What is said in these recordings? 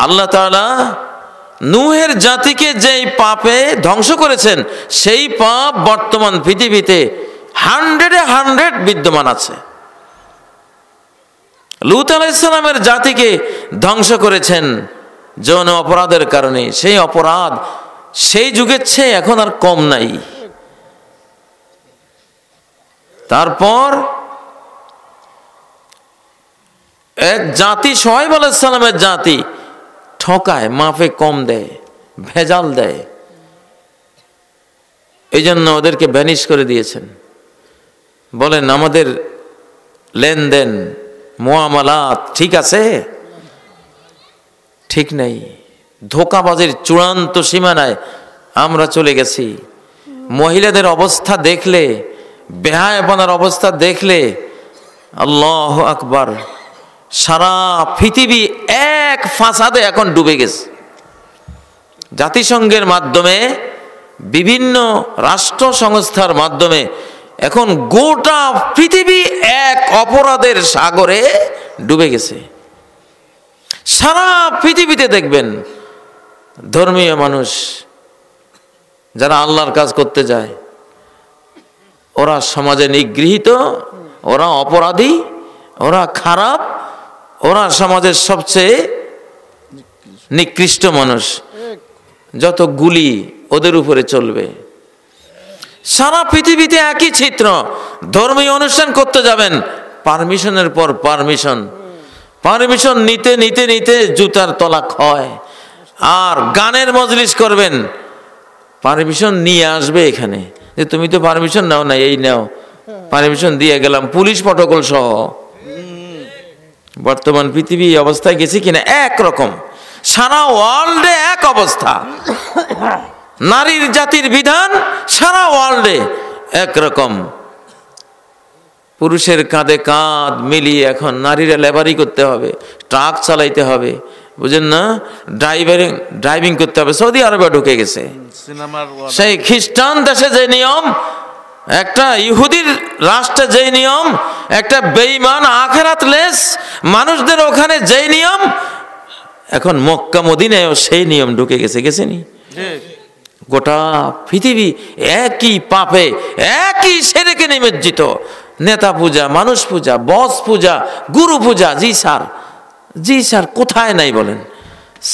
আল্লাহ তাআলা নূহের জাতিকে যেই পাপে ধ্বংস করেছেন সেই পাপ বর্তমান পৃথিবীতে 100 বিদ্যমান আছে। লূত আলাইহিস সালামের জাতিকে ধ্বংস করেছেন যৌন অপরাধের কারণে। সেই অপরাধ সেই যুগের চেয়ে এখন আর কম নাই। তারপর এক জাতি শুআয়ব আলাইহিস সালামের জাতি ঠকায়, মাফে কম দেয়, ভেজাল দেয়, এই জন্য ওদেরকে ব্যানিশ করে দিয়েছেন। বলেন আমাদের লেনদেন মুআমালাত ঠিক আছে? ঠিক নেই। ধোঁকাবাজির চূড়ান্ত সীমানায় আমরা চলে গেছি। মহিলাদের অবস্থা দেখলে, বেহায়াপনার অবস্থা দেখলে আল্লাহু আকবার, সারা পৃথিবী এক ফাসাদে এখন ডুবে গেছে। জাতিসংঘের মাধ্যমে, বিভিন্ন রাষ্ট্র সংস্থার মাধ্যমে এখন গোটা পৃথিবী এক অপরাধের সাগরে ডুবে গেছে। সারা পৃথিবীতে দেখবেন ধর্মীয় মানুষ যারা আল্লাহর কাজ করতে যায়, ওরা সমাজে নিগৃহীত, ওরা অপরাধী, ওরা খারাপ, ওরা সমাজের সবচেয়ে নিকৃষ্ট মানুষ। যত গুলি ওদের উপরে চলবে। সারা পৃথিবীতে একই চিত্র। ধর্মীয় অনুষ্ঠান করতে যাবেন, পারমিশনের পর পারমিশন, পারমিশন নিতে নিতে নিতে জুতার তলা ক্ষয়। আর গানের মজলিস করবেন, পারমিশন নিয়ে আসবে এখানে যে তুমি তো পারমিশন নাও না, এই নাও, পারমিশন দিয়ে গেলাম, পুলিশ প্রটোকল সহ। বর্তমান পৃথিবী অবস্থায় গেছে কিনা একরকম, সারা ওয়ার্ল্ডে এক অবস্থা। নারীর জাতির বিধান সারা ওয়ার্ল্ডে একরকম। পুরুষের কাঁধে কাঁধ মিলিয়ে এখন নারীরা লেবারি করতে হবে, ট্রাক চালাইতে হবে, বুঝেন না, ড্রাইভিং করতে হবে। সৌদি আরবে ঢুকে গেছে। সেই খ্রিস্টান দেশে যে নিয়ম, একটা ইহুদির রাষ্ট্রে যেই নিয়ম, একটা বেঈমান আখিরাতলেস মানুষদের ওখানে যেই নিয়ম, এখন মক্কা মদিনায়ও সেই নিয়ম ঢুকে গেছে। গেছেনি? গোটা পৃথিবী একই পাপে, একই শিরকে নিমজ্জিত। নেতা পূজা, মানুষ পূজা, বস পূজা, গুরু পূজা। জি স্যার, জি স্যার, কোথায় নাই বলেন?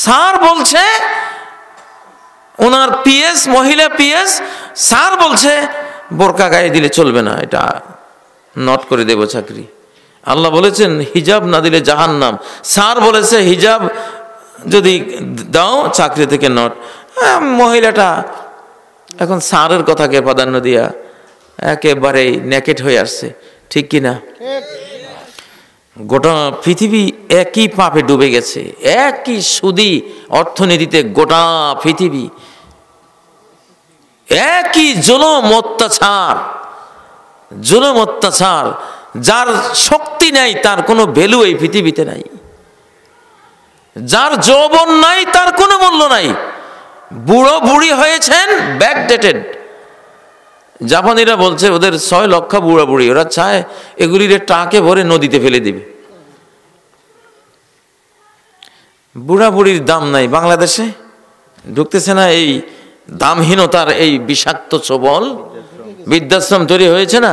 স্যার বলছে, ওনার পিএস, মহিলা পিএস, স্যার বলছে বোরকা গায়ে দিলে চলবে না, এটা নট করে দেব চাকরি। আল্লাহ বলেছেন হিজাব না দিলে জাহান্নাম। স্যার বলেছে হিজাব যদি দাও চাকরি থেকে নট। মহিলাটা এখন স্যারের কথাকে প্রাধান্য দিয়া একেবারে নেকেট হয়ে আসছে। ঠিক কিনা? গোটা পৃথিবী একই পাপে ডুবে গেছে, একই সুদি অর্থনীতিতে গোটা পৃথিবী, একই জুলুম অত্যাচার, জুলুম অত্যাচার। যার শক্তি নাই তার কোনো ভ্যালু এই পৃথিবীতে নাই, যার যৌবন নাই তার কোনো মূল্য নাই। বুড়ো বুড়ি হয়েছেন, ব্যাকডেটেড। জাপানিরা বলছে ওদের 6 লক্ষ বুড়া বুড়ি, ওরা চায় এগুলির টাকে ভরে নদীতে ফেলে দিবে। বুড়া বুড়ির দাম নাই। বাংলাদেশে ঢুকতেছে না এই দামহীনতার এই বিষাক্ত চবল, বৃদ্ধাশ্রম তৈরি হয়েছে না?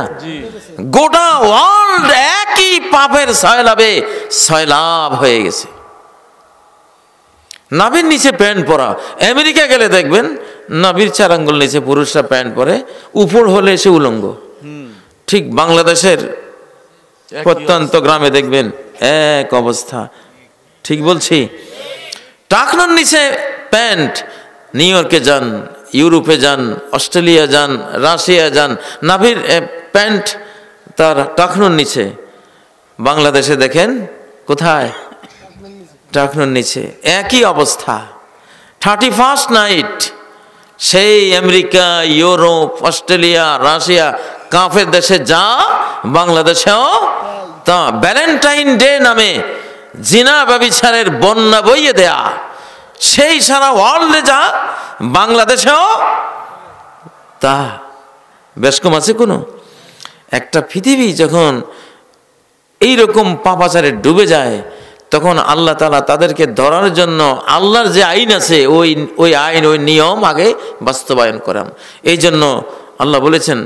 গোটা ওয়ার্ল্ড একই পাপের সয়লাভে সয়লাভ হয়ে গেছে। নাভির নিচে প্যান্ট পরা। আমেরিকা গেলে দেখবেন নাভির 4 আঙ্গুল নিচে পুরুষরা প্যান্ট পরে, উপর হলে সে উলঙ্গ। ঠিক বাংলাদেশের প্রত্যন্ত গ্রামে দেখবেন এক অবস্থা। ঠিক বলছি? টাকনোর নিচে প্যান্ট। নিউ ইয়র্কে যান, ইউরোপে যান, অস্ট্রেলিয়া যান, রাশিয়া যান, নাভির প্যান্ট তার টাকনোর নিচে। বাংলাদেশে দেখেন কোথায়? টাকনোর নিচে। একই অবস্থা। 31st নাইট সেই আমেরিকা, ইউরোপ, অস্ট্রেলিয়া, রাশিয়া, কাফের দেশে যা, বাংলাদেশেও তা। ভ্যালেন্টাইন ডে নামে জিনা ব্যভিচারের বন্যা বইয়ে দেয়া, সেই সারা ওয়ার্ল্ডে যা, বাংলাদেশেও তা। বেশ কম আছে কোনো? একটা পৃথিবী যখন এইরকম পাপাচারে ডুবে যায় তখন আল্লাহ তাআলা তাদেরকে ধরার জন্য আল্লাহর যে আইন আছে ওই আইন ওই নিয়ম আগে বাস্তবায়ন করান। এই জন্য আল্লাহ বলেছেন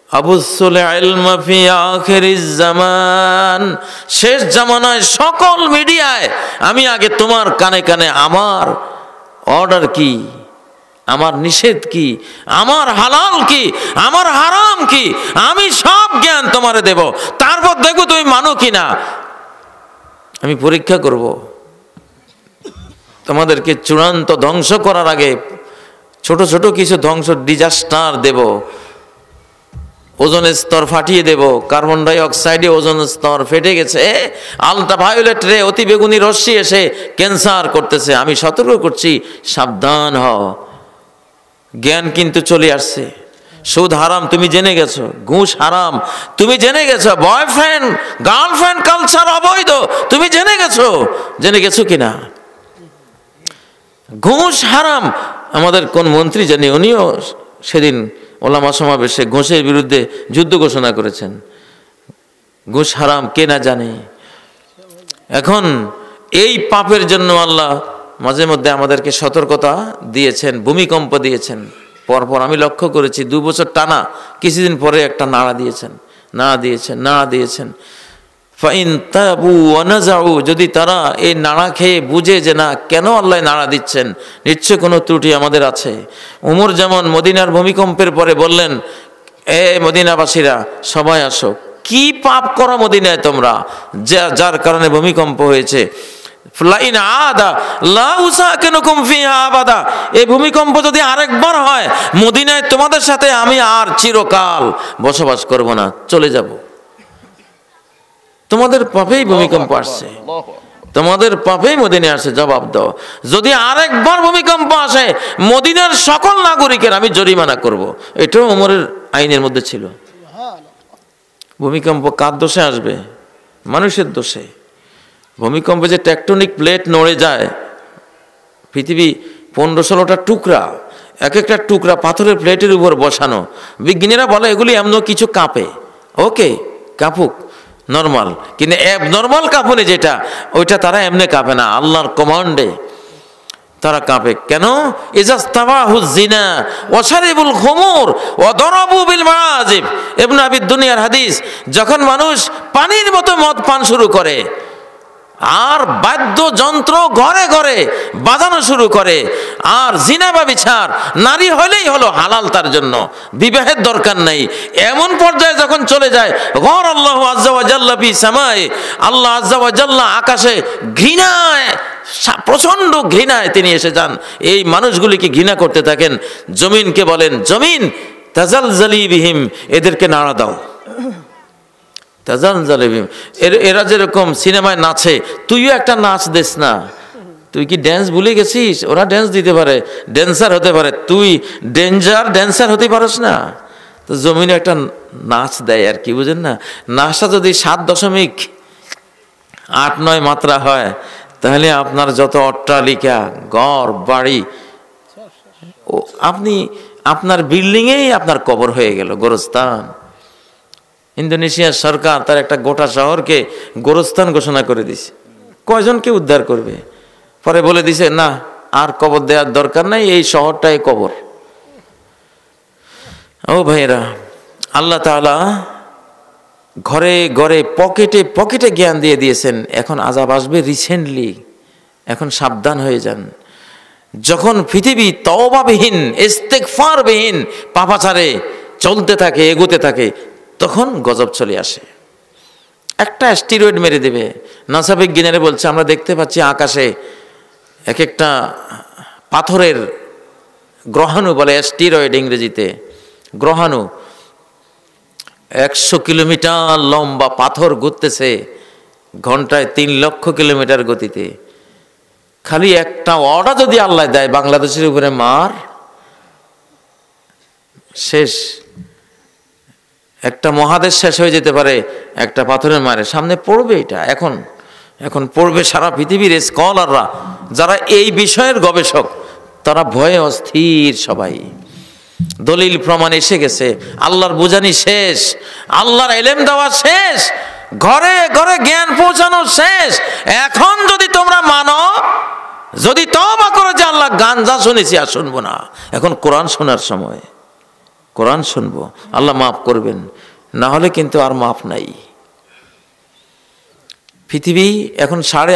আবুসুল ইলমা ফি আখিরিজ জামান, শেষ জামানায় সকল মিডিয়ায় আমি আগে তোমার কানে কানে আমার অর্ডার কি, আমার নিষেধ কি, আমার হালাল কি, আমার হারাম কি, আমি সব জ্ঞান তোমারে দেব। তারপর দেখো তুমি মানো কিনা, আমি পরীক্ষা করব। তোমাদেরকে চূড়ান্ত ধ্বংস করার আগে ছোট ছোট কিছু ধ্বংস ডিজাস্টার দেব, ওজনের স্তর ফাটিয়ে দেব। কার্বন ডাই অক্সাইডে ওজন স্তর ফেটে গেছে, আলট্রাভায়োলেট রে অতি বেগুনি রশ্মি এসে ক্যান্সার করতেছে। আমি সতর্ক করছি, সাবধান হও। জ্ঞান কিন্তু চলে আসছে। সুদ হারাম তুমি জেনে গেছো, ঘুষ হারাম তুমি জেনে গেছো, বয়ফ্রেন্ড গার্লফ্রেন্ড কালচার অবৈধ তুমি জেনে গেছো কিনা? ঘুষ হারাম। আমাদের কোন মন্ত্রী জানি, উনিও সেদিন ওলামা সমাবেশে ঘুষের বিরুদ্ধে যুদ্ধ ঘোষণা করেছেন। ঘুষ হারাম কে না জানে। এখন এই পাপের জন্য আল্লাহ মাঝে মধ্যে আমাদেরকে সতর্কতা দিয়েছেন, ভূমিকম্প দিয়েছেন। পরপর আমি লক্ষ্য করেছি 2 বছর টানা কিছুদিন পরে একটা নাড়া দিয়েছেন। ফাইন তাবু ওয়া নাযাউ, যদি তারা এই নাড়া খেয়ে বুঝে যে না কেন আল্লাহ নাড়া দিচ্ছেন, নিশ্চয় কোনো ত্রুটি আমাদের আছে। উমর যেমন মদিনার ভূমিকম্পের পরে বললেন, এ মদিনাবাসীরা সবাই আসো, কি পাপ করো মদিনায় তোমরা যার কারণে ভূমিকম্প হয়েছে। এই ভূমিকম্প যদি আরেকবার হয় মদিনায় তোমাদের সাথে আমি আর চিরকাল বসবাস করব না, চলে যাব। তোমাদের পাপেই ভূমিকম্প আসছে, তোমাদের পাপেই মদিনায় আসে, জবাব দাও। যদি আরেকবার ভূমিকম্প আসে মদিনার সকল নাগরিকের আমি জরিমানা করব। এটাও ওমরের আইনের মধ্যে ছিল। ভূমিকম্প কার দোষে আসবে? মানুষের দোষে। ভূমিকম্পে যে টেকটনিক প্লেট নড়ে যায়, পৃথিবী 15-16টা টুকরা, এক একটা টুকরা পাথরের প্লেটের উপর বসানো। বিজ্ঞানীরা বলে এগুলি এমন কিছু কাঁপে, ওকে কাঁপুক, নর্মাল। কিন্তু নর্মাল কাঁপুনি যেটা, ওইটা তারা এমনি কাঁপে না, আল্লাহর কমান্ডে তারা কাঁপে। কেন? ইজাস্তাবাহুজ জিনা ওয়া শারিবুল খুমুর ওয়া দারাবু বিল মাআজিব। ইবনে আবি দুনিয়ার হাদিস, যখন মানুষ পানির মতো মদ পান শুরু করে আর বাদ্যযন্ত্র ঘরে ঘরে বাজানো শুরু করে, আর জিনা বা বিচার নারী হলেই হলো হালাল, তার জন্য বিবাহের দরকার নাই, এমন পর্যায়ে যখন চলে যায়, গর আল্লাহু আযজা ওয়া জাল্লা ফি সামায়ে, আল্লাহ আযজা ওয়া জাল্লা আকাশে ঘৃণায়, প্রচন্ড ঘৃণায় তিনি এসে যান। এই মানুষগুলিকে ঘৃণা করতে থাকেন। জমিনকে বলেন, জমিন তাজালজালি বিহিম, এদেরকে নাড়া দাও। এরা যেরকম সিনেমায় নাচে, তুইও একটা নাচ দিস না। তুই কি ড্যান্স ভুলে গেছিস? ওরা ড্যান্স দিতে পারে, ড্যান্সার হতে পারে, তুই ডেঞ্জার ড্যান্সার হতে পারস না। তো জমিনে একটা নাচ দেয় আর কি, বুঝেন না? নাচটা যদি 7.8-9 মাত্রা হয়, তাহলে আপনার যত অট্টালিকা, ঘর বাড়ি, আপনার বিল্ডিংয়েই আপনার কবর হয়ে গেল, গোরস্থান। ইন্দোনেশিয়ার সরকার তার একটা গোটা শহরকে গোরস্থান ঘোষণা করে দিছে। কয়জনকে উদ্ধার করবে? পরে বলে দিছে না, আর কবর দেওয়ার দরকার নাই, এই শহরটাই কবর। ও ভাইরা, আল্লাহ তাআলা ঘরে ঘরে পকেটে পকেটে জ্ঞান দিয়ে দিয়েছেন। এখন আযাব আসবে রিসেন্টলি, এখন সাবধান হয়ে যান। যখন পৃথিবী তওবাবিহীন, ইস্তেগফারবিহীন পাপাচারে চলতে থাকে, এগোতে থাকে, তখন গজব চলে আসে। একটা অ্যাস্টেরয়েড মেরে দেবে। নাসা বিজ্ঞানীরা বলছে, আমরা দেখতে পাচ্ছি আকাশে এক একটা পাথরের গ্রহাণু বলে, অ্যাস্টেরয়েড ইংরেজিতে গ্রহাণু, 100 কিলোমিটার লম্বা পাথর ঘুরতেছে ঘন্টায় 3 লক্ষ কিলোমিটার গতিতে। খালি একটা অর্ডার যদি আল্লাহ দেয় বাংলাদেশের উপরে মার, শেষ। একটা মহাদেশ শেষ হয়ে যেতে পারে একটা পাথরের মারে। সামনে পড়বে এটা, এখন পড়বে সারা পৃথিবীর স্কলাররা, যারা এই বিষয়ের গবেষক, তারা ভয়ে অস্থির সবাই। দলিল প্রমাণ এসে গেছে, আল্লাহর বুঝানি শেষ, আল্লাহর ইলম দেওয়া শেষ, ঘরে ঘরে জ্ঞান পৌঁছানো শেষ। এখন যদি তোমরা মানো, যদি তওবা করো যে আল্লাহ গাঞ্জা শুনেছি আর শুনবো না, এখন কোরআন শোনার সময়, কোরআন শুনবো, আল্লাহ মাফ করবেন, না হলে কিন্তু আর মাফ নাই। পৃথিবী এখন 8.5